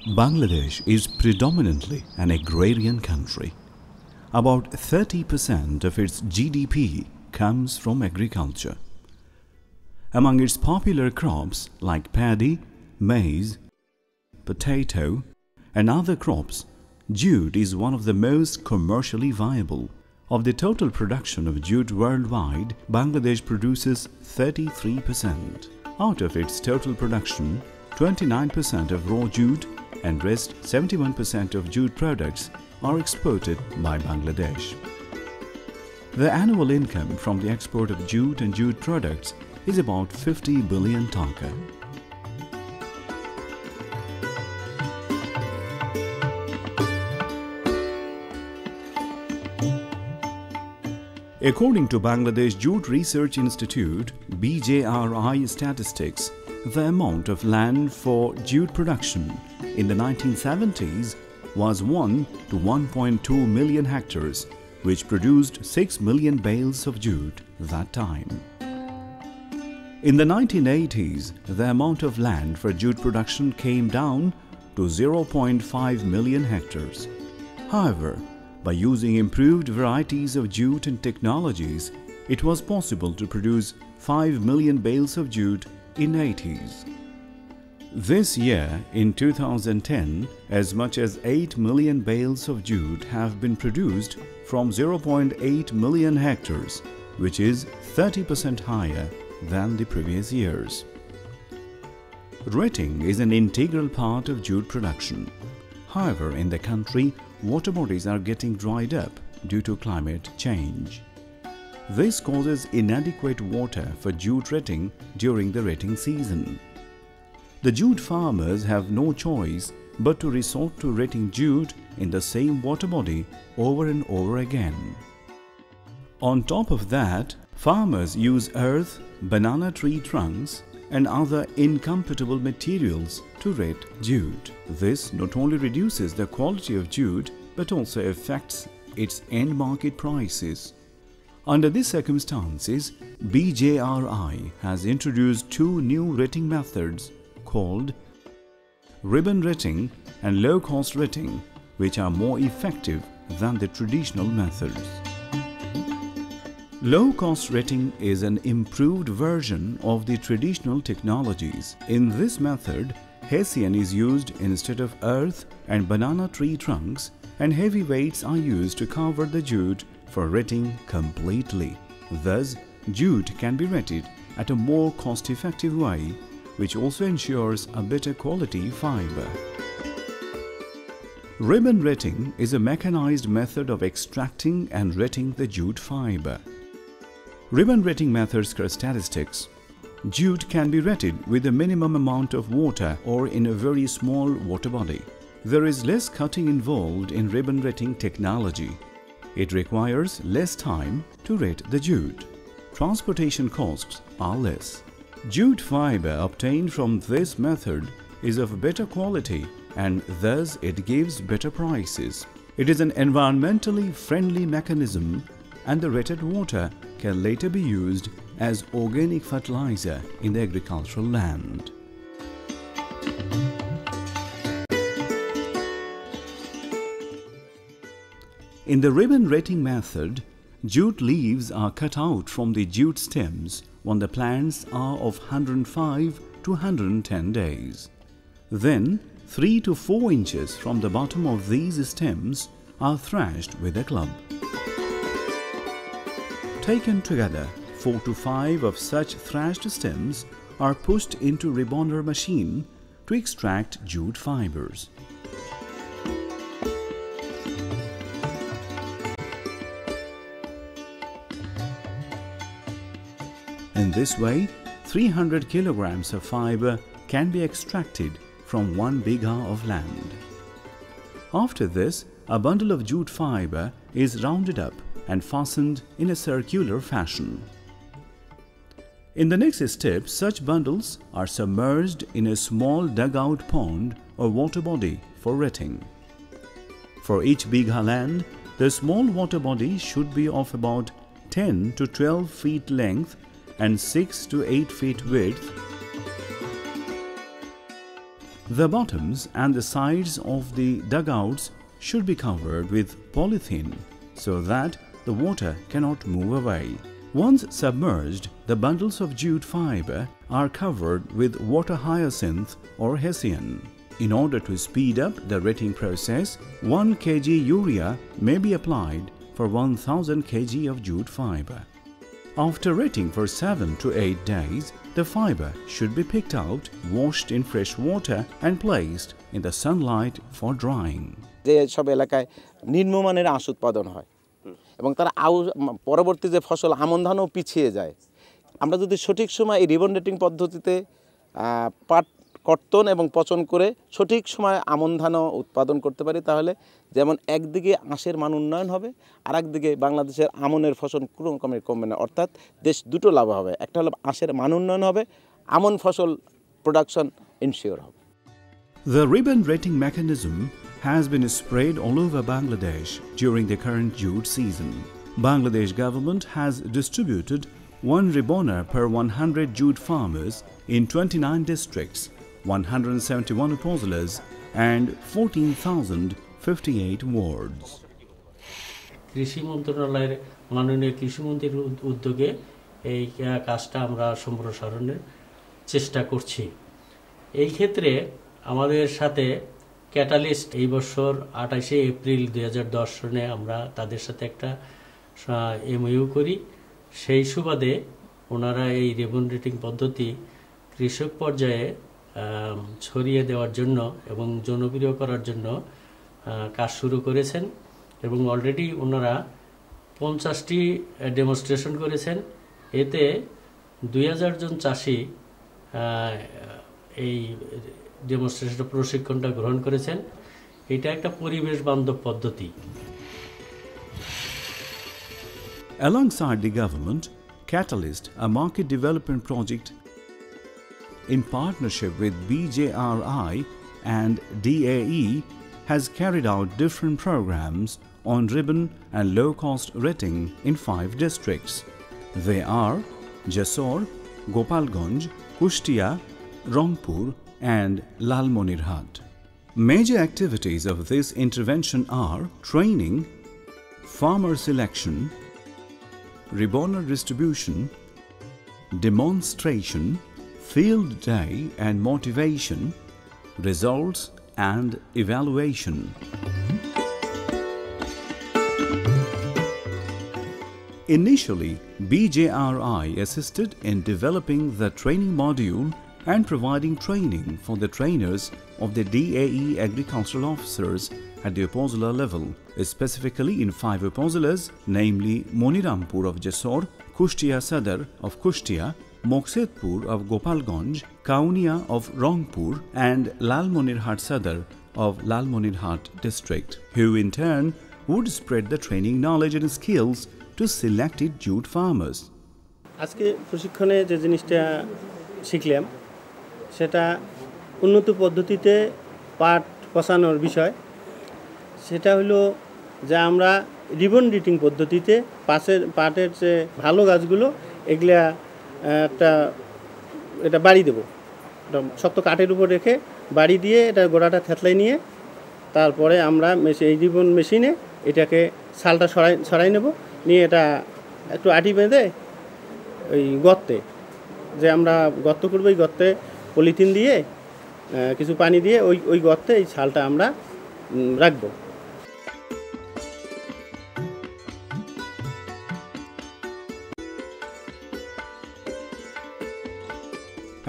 Bangladesh is predominantly an agrarian country. About 30% of its GDP comes from agriculture. Among its popular crops like paddy, maize, potato, and other crops, jute is one of the most commercially viable. Of the total production of jute worldwide, Bangladesh produces 33%. Out of its total production, 29% of raw jute and rest 71% of jute products are exported by Bangladesh. The annual income from the export of jute and jute products is about 50 billion taka. According to Bangladesh Jute Research Institute (BJRI) statistics, the amount of land for jute production in the 1970s was 1 to 1.2 million hectares, which produced 6 million bales of jute that time. In the 1980s, the amount of land for jute production came down to 0.5 million hectares. However, by using improved varieties of jute and technologies, it was possible to produce 5 million bales of jute in 80s. This year, in 2010, as much as 8 million bales of jute have been produced from 0.8 million hectares, which is 30% higher than the previous years. Retting is an integral part of jute production. However, in the country, water bodies are getting dried up due to climate change. This causes inadequate water for jute retting during the retting season. The jute farmers have no choice but to resort to retting jute in the same water body over and over again. On top of that, farmers use earth, banana tree trunks, and other incompatible materials to ret jute. This not only reduces the quality of jute but also affects its end market prices. Under these circumstances, BJRI has introduced two new retting methods called ribbon retting and low-cost retting, which are more effective than the traditional methods. Low-cost retting is an improved version of the traditional technologies. In this method, hessian is used instead of earth and banana tree trunks, and heavy weights are used to cover the jute for retting completely. Thus, jute can be retted at a more cost-effective way, which also ensures a better quality fiber. Ribbon retting is a mechanized method of extracting and retting the jute fiber. Ribbon retting method's characteristics: jute can be retted with a minimum amount of water or in a very small water body. There is less cutting involved in ribbon retting technology. It requires less time to ret the jute. Transportation costs are less. Jute fiber obtained from this method is of better quality and thus it gives better prices. It is an environmentally friendly mechanism, and the retted water can later be used as organic fertilizer in the agricultural land. In the ribbon retting method, jute leaves are cut out from the jute stems when the plants are of 105 to 110 days. Then, 3 to 4 inches from the bottom of these stems are thrashed with a club. Taken together, 4 to 5 of such thrashed stems are pushed into rebonder machine to extract jute fibers. In this way, 300 kilograms of fiber can be extracted from 1 bigha of land. After this, a bundle of jute fiber is rounded up and fastened in a circular fashion. In the next step, such bundles are submerged in a small dugout pond or water body for retting. For each bigha land, the small water body should be of about 10 to 12 feet length and 6 to 8 feet width. The bottoms and the sides of the dugouts should be covered with polythene so that the water cannot move away. Once submerged, the bundles of jute fiber are covered with water hyacinth or hessian. In order to speed up the retting process, 1 kg urea may be applied for 1000 kg of jute fiber. After retting for 7 to 8 days, the fiber should be picked out, washed in fresh water and placed in the sunlight for drying. যে সব এলাকায় নিম্নমানের আঁশ উৎপাদন হয় এবং তার পরবর্তী যে ফসল আমন ধানও পিছিয়ে যায়, আমরা যদি সঠিক সময় এই রিবন রেটিং পদ্ধতিতে পাট কর্তন এবং পচন করে সঠিক সময় আমন ধানও উৎপাদন করতে পারি, তাহলে যেমন একদিকে আঁশের মান উন্নয়ন হবে আর একদিকে বাংলাদেশের আমনের ফসল ক্রমে কমবে না, অর্থাৎ দেশ দুটো লাভ হবে। একটা হলো আঁশের মান উন্নয়ন হবে, আমন ফসল প্রোডাকশন ইনশিওর হবে। The ribbon rating mechanism has been spread all over Bangladesh during the current jute season. Bangladesh government has distributed 1 ribboner per 100 jute farmers in 29 districts, 171 upazilas and 14,058 wards. কৃষি মন্ত্রণালয়ের মাননীয় কৃষিমন্ত্রীর উদ্যোগে এই কাজটা আমরা সম্প্রসারণের চেষ্টা করছি। এই ক্ষেত্রে আমাদের সাথে ক্যাটালিস্ট এই বছর 28শে এপ্রিল 2010 সনে আমরা তাদের সাথে একটা এমইউ করি। সেই সুবাদে ওনারা এই রিবন রেটিং পদ্ধতি কৃষক পর্যায়ে ছড়িয়ে দেওয়ার জন্য এবং জনপ্রিয় করার জন্য কাজ শুরু করেছেন এবং অলরেডি ওনারা 50টি ডেমনস্ট্রেশন করেছেন। এতে 2000 জন চাষি এই ডেমনস্ট্রেশন প্রশিক্ষণটা গ্রহণ করেছেন। এটা একটা পরিবেশ বান্ধব পদ্ধতি। Alongside the government, Katalyst, a market development project in partnership with BJRI and DAE, has carried out different programs on ribbon and low-cost retting in 5 districts. They are Jessore, Gopalganj, Kushtia, Rangpur and Lalmonirhat. Major activities of this intervention are training, farmer selection, ribboner distribution, demonstration, field day and motivation, results and evaluation. Initially, BJRI assisted in developing the training module and providing training for the trainers of the DAE agricultural officers at the upazila level, specifically in 5 upazilas, namely Monirampur of Jessore, Kushtia Sadar of Kushtia, Moksedpur of Gopalganj, Kaunia of Rangpur and Lalmonirhat Sadar of Lalmonirhat district, who in turn would spread the training knowledge and skills to selected jute farmers. আজকে প্রশিক্ষণে যে জিনিসটা শিখলাম সেটা উন্নত পদ্ধতিতে পাট পচানোর বিষয়। সেটা হলো যে আমরা রিবন রেটিং পদ্ধতিতে পাটের যে ভালো গাছগুলো এগুলা এটা বাড়ি দেব, শক্ত কাঠের উপর রেখে বাড়ি দিয়ে এটা গোড়াটা থেতলাই নিয়ে তারপরে আমরা এই রিবন মেশিনে এটাকে ছালটা ছড়াই নেব, নিয়ে এটা একটু আটি বেঁধে ওই গর্তে যে আমরা গর্ত করবো, এই গর্তে পলিথিন দিয়ে কিছু পানি দিয়ে ওই গর্তে এই ছালটা আমরা রাখবো।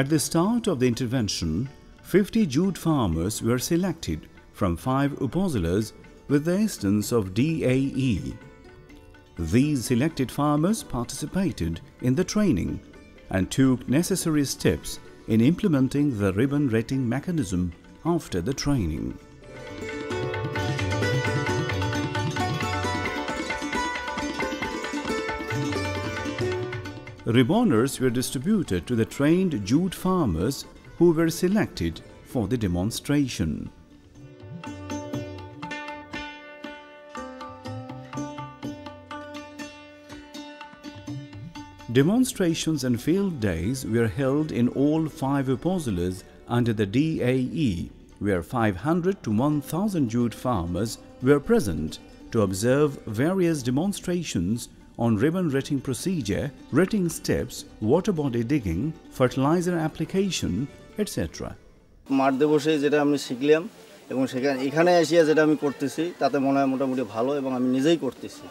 At the start of the intervention, 50 jute farmers were selected from 5 upazilas with the assistance of DAE. These selected farmers participated in the training and took necessary steps in implementing the ribbon rating mechanism after the training. Ribboners were distributed to the trained jute farmers who were selected for the demonstration. Demonstrations and field days were held in all 5 upazilas under the DAE, where 500 to 1,000 jute farmers were present to observe various demonstrations on ribbon retting procedure, retting steps, water body digging, fertilizer application, etc. মাঠে বসে যেটা আমি শিখলাম এবং এখানে এসে যেটা আমি করতেছি তাতে মনে হয় মোটামুটি ভালো এবং আমি নিজেই করতেছি।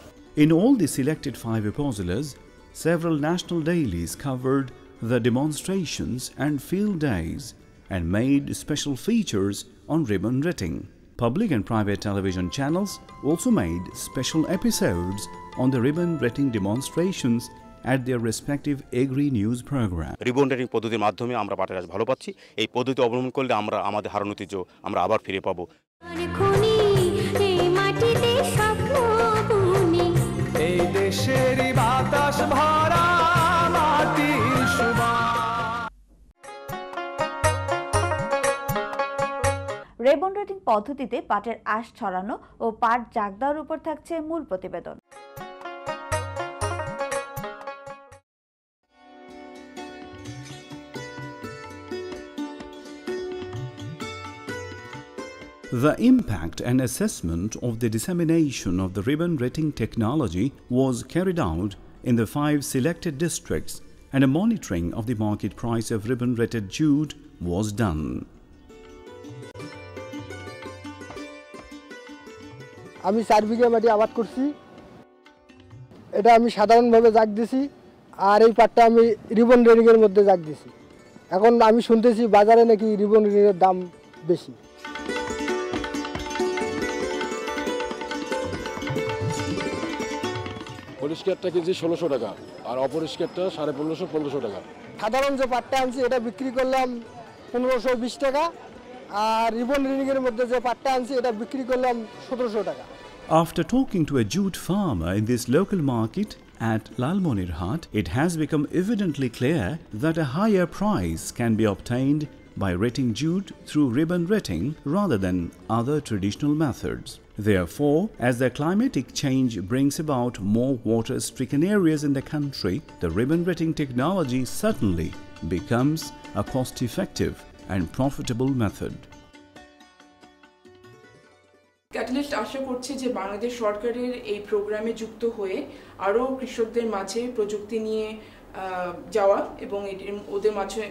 In all the selected 5 apostles, several national dailies covered the demonstrations and field days and made special features on ribbon retting. Public and private television channels also made special episodes on the ribbon retting demonstrations at their respective agri news program. Ribbon rating পদ্ধতির মাধ্যমে আমরা পাটের গাছ ভালো পাচ্ছি। এই পদ্ধতি অবলম্বন করলে আমরা আমাদের হারানো ঐতিহ্য আমরা আবার ফিরে পাবো। এই দেশেরই বাতাস ভরা মাটির সুবাস। রিবন রেটিং পদ্ধতিতে পাটের আঁশ ছড়ানো ও পাট জাগ দেওয়ার উপর থাকছে মূল প্রতিবেদন। The impact and assessment of the dissemination of the ribbon retting technology was carried out in the 5 selected districts, and a monitoring of the market price of ribbon retted jute was done. আমি 4 বিঘা মাটি আবাদ করছি। এটা আমি সাধারণভাবে জাগ দিছি, আর এই পাটটা আমি রিবন রেটিং এর মধ্যে জাগ দিছি। এখন আমি শুনতেছি বাজারে নাকি রিবন রেটিং এর দাম বেশি। পরিষ্কারটা কেজি 1600 টাকা আর অপরিষ্কারটা 1550-1500 টাকা। সাধারণ যে পাটটা আনছি এটা বিক্রি করলাম 1520 টাকা, আর রিবন রেটিং এর মধ্যে যে পাটটা আনছি এটা বিক্রি করলাম 1700 টাকা। After talking to a jute farmer in this local market at Lalmonirhat, it has become evidently clear that a higher price can be obtained by retting jute through ribbon retting rather than other traditional methods. Therefore, as the climatic change brings about more water-stricken areas in the country, the ribbon retting technology certainly becomes a cost-effective and profitable method. Catalyst আশা করছে যে বাংলাদেশ সরকারের এই প্রোগ্রামে যুক্ত হয়ে আরও কৃষকদের মাঝে প্রযুক্তি নিয়ে যাওয়া এবং ওদের মাঝে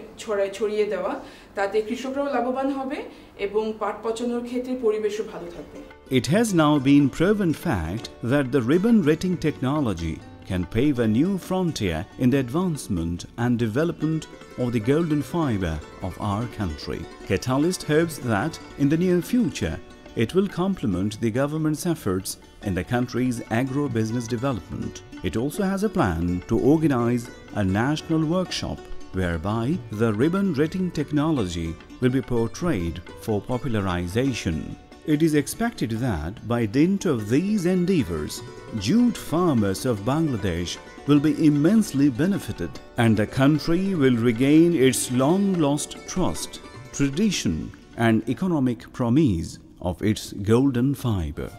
ছড়িয়ে দেওয়া, তাতে কৃষকরাও লাভবান হবে এবং পাট পচানোর ক্ষেত্রে পরিবেশও ভালো থাকবে। It has now been proven fact that the ribbon retting technology can pave a new frontier in the advancement and development of the golden fiber of our country. Katalyst hopes that in the near future it will complement the government's efforts in the country's agro-business development. It also has a plan to organize a national workshop whereby the ribbon retting technology will be portrayed for popularization. It is expected that by dint of these endeavors, jute farmers of Bangladesh will be immensely benefited and the country will regain its long-lost trust, tradition and economic promise of its golden fiber.